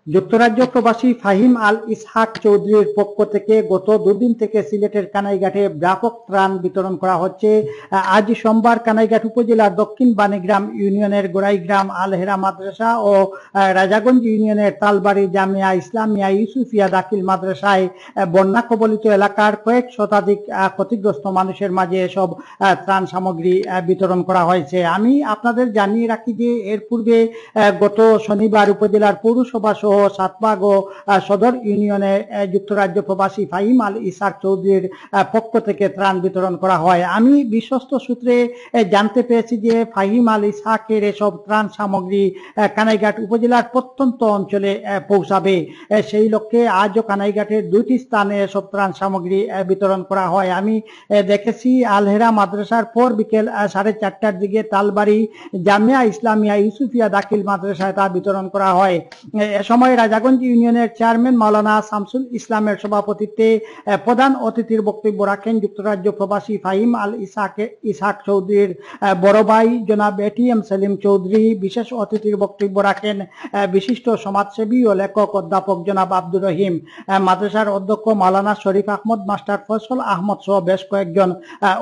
যুক্তরাজ্য প্রবাসী ফাহিম আল ইসহাক চৌধুরীর পক্ষ থেকে গত দুদিন থেকে সিলেটের কানাইঘাটে ব্যাপক ত্রাণ বিতরণ করা হচ্ছে। আজ সোমবার কানাইঘাট উপজেলার দক্ষিণ বাণীগ্রাম ইউনিয়নের গোড়াইগ্রাম আল হেরা মাদ্রাসা ও রাজাগঞ্জ ইউনিয়নের তালবাড়ি জামিয়া ইসলামিয়া ইউসুফিয়া দাখিল মাদ্রাসায় বন্যা কবলিত এলাকার কয়েক শতাধিক ক্ষতিগ্রস্ত মানুষের মাঝে এসব ত্রাণ সামগ্রী বিতরণ করা হয়েছে। আমি আপনাদের জানিয়ে রাখি যে এর পূর্বে গত শনিবার উপজেলার পৌরসভা সহ সাতবাগ ও সদর ইউনিয়নে যুক্তরাজ্য প্রবাসী ফাহিম আল ইসহাক চৌধুরীর পক্ষ থেকে ত্রাণ বিতরণ করা হয়। আমি বিশ্বস্ত সূত্রে জানতে পেরেছি যে ফাহিম আল ইসহাকের এসব ত্রাণ সামগ্রী কানাইঘাট উপজেলার প্রত্যন্ত অঞ্চলে পৌঁছাবে। সেই লক্ষ্যে আজও কানাইঘাটের দুইটি স্থানে এসব ত্রাণ সামগ্রী বিতরণ করা হয়। আমি দেখেছি আলহেরা মাদ্রাসার পর বিকেল 4:30টার দিকে তালবাড়ি জামিয়া ইসলামিয়া ইউসুফিয়া দাখিল মাদ্রাসায় তা বিতরণ করা হয়। এ সময় রাজাগঞ্জ ইউনিয়নের চেয়ারম্যান মাওলানা শামসুল ইসলামের সভাপতিত্বে প্রধান অতিথির বক্তব্য রাখেন যুক্তরাজ্য প্রবাসী ফাহিম আল ইসহাক চৌধুরীর বড় ভাই জনাব এটিএম সেলিম চৌধুরী। বিশেষ অতিথির বক্তব্য রাখেন বিশিষ্ট সমাজসেবী ও লেখক অধ্যাপক জনাব আব্দুর রহিম, মাদ্রাসার অধ্যক্ষ মাওলানা শরীফ আহমদ, মাস্টার ফয়সল আহমদ সহ বেশ কয়েকজন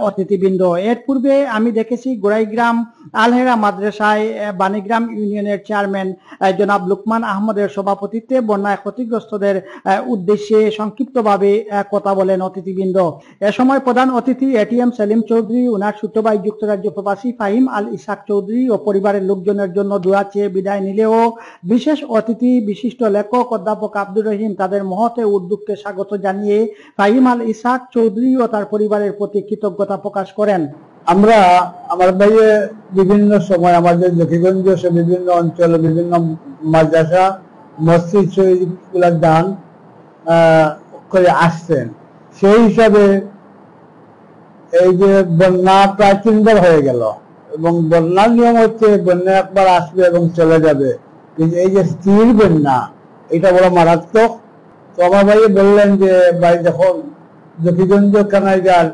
অতিথিবৃন্দ। এর পূর্বে আমি দেখেছি গোড়াইগ্রাম আলহেরা মাদ্রাসায় বাণীগ্রাম ইউনিয়নের চেয়ারম্যান জনাব লুকমান আহমদের সভাপতিত্বে বন্যায় ক্ষতিগ্রস্তদের উদ্দেশ্যে সংক্ষিপ্তভাবে কথা বলেন অতিথিবৃন্দ। এ সময় প্রধান অতিথি এটিএম সেলিম চৌধুরী ওনার ছোট ভাই যুক্তরাজ্য প্রবাসী ফাহিম আল ইসহাক চৌধুরী ও পরিবারের লোকজনের জন্য দোয়া চেয়ে বিদায় নিলেও বিশেষ অতিথি বিশিষ্ট লেখক অধ্যাপক আব্দুর রহিম তাদের মহতে উদ্যোগকে স্বাগত জানিয়ে ফাহিম আল ইসহাক চৌধুরী ও তার পরিবারের প্রতি কৃতজ্ঞতা প্রকাশ করেন। আমরা আমার ভাইয়ে বিভিন্ন সময় আমাদের জকিগঞ্জ বিভিন্ন অঞ্চলে বিভিন্ন মাদ্রাসা মসজিদ শহীদগুলা দান করে আসছেন। সেই হিসাবে এই যে বন্যা প্রায় 3বার হয়ে গেল এবং বন্যার নিয়ম হচ্ছে বন্যা একবার আসবে এবং চলে যাবে, কিন্তু এই যে স্থির বন্যা এটা বড় মারাত্মক। তো আমার ভাই বললেন যে ভাই যখন জকিগঞ্জ কানাইঘাট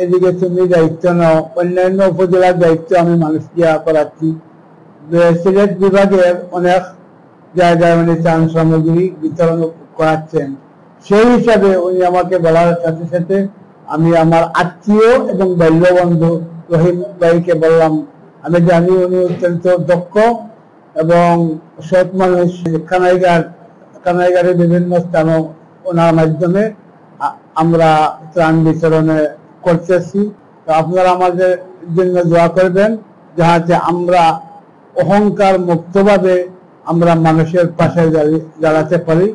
এদিকে তুমি দায়িত্ব নাও, অন্যান্য উপজেলার দায়িত্ব আমি মানুষকে করাচ্ছি। সিলেট বিভাগের অনেক জায়গায় মানে ত্রাণ সামগ্রী বিতরণ করাচ্ছেন। সেই হিসাবে উনি আমাকে বলার সাথে সাথে আমি আমার আত্মীয় এবং বাল্যবন্ধু রহিম ভাইকে বললাম, আমি জানি উনি অত্যন্ত দক্ষ এবং সৎ মানুষ। কানাইঘাটের বিভিন্ন স্থান ওনার মাধ্যমে আমরা ত্রাণ বিতরণে করতেছি। তো আপনারা আমাদের জন্য দোয়া করবেন যাতে আমরা অহংকার মুক্তভাবে আমরা মানুষের পাশে দাঁড়াতে পারি।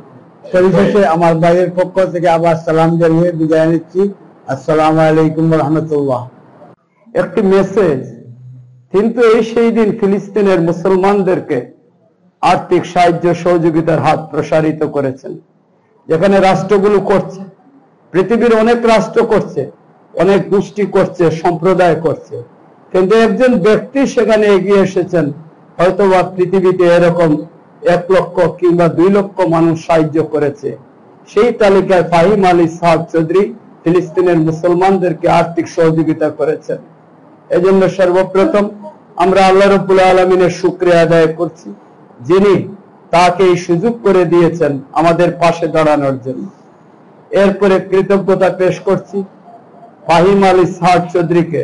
পরিশেষে আমার ভাইয়ের পক্ষ থেকে আবার সালাম জানিয়ে বিদায় নিচ্ছি। আসসালামু আলাইকুম রহমতুল্লাহ। একটি মেসেজ, কিন্তু এই সেই দিন ফিলিস্তিনের মুসলমানদেরকে আর্থিক সাহায্য সহযোগিতার হাত প্রসারিত করেছেন, যেখানে রাষ্ট্রগুলো করছে, পৃথিবীর অনেক রাষ্ট্র করছে, অনেক গোষ্ঠী করছে, সম্প্রদায় করছে, কিন্তু একজন ব্যক্তি সেখানে এগিয়ে এসেছেন। হয়তোবা পৃথিবীতে এরকম 1 লক্ষ কিংবা 2 লক্ষ মানুষ সাহায্য করেছে। সেই তালিকায় ফাহিম আল ইসহাক চৌধুরী ফিলিস্তিনের মুসলমানদেরকে আর্থিক সহযোগিতা করেছেন। এজন্য সর্বপ্রথম আমরা আল্লাহ রাব্বুল আলামিনের শুকরিয়া আদায় করছি, যিনি তাকে এই সুযোগ করে দিয়েছেন আমাদের পাশে দাঁড়ানোর জন্য। এরপরে কৃতজ্ঞতা পেশ করছি ফাহিম আল ইসহাক চৌধুরীকে,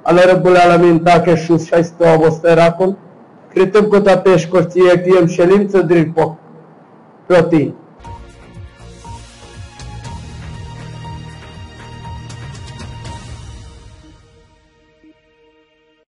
আল্লাহ রাব্বুল আলামিন তাকে সুস্বাস্থ্য অবস্থায় রাখুন। কৃতজ্ঞতা পেশ করছি এটিএম সেলিম চৌধুরীর প্রতি,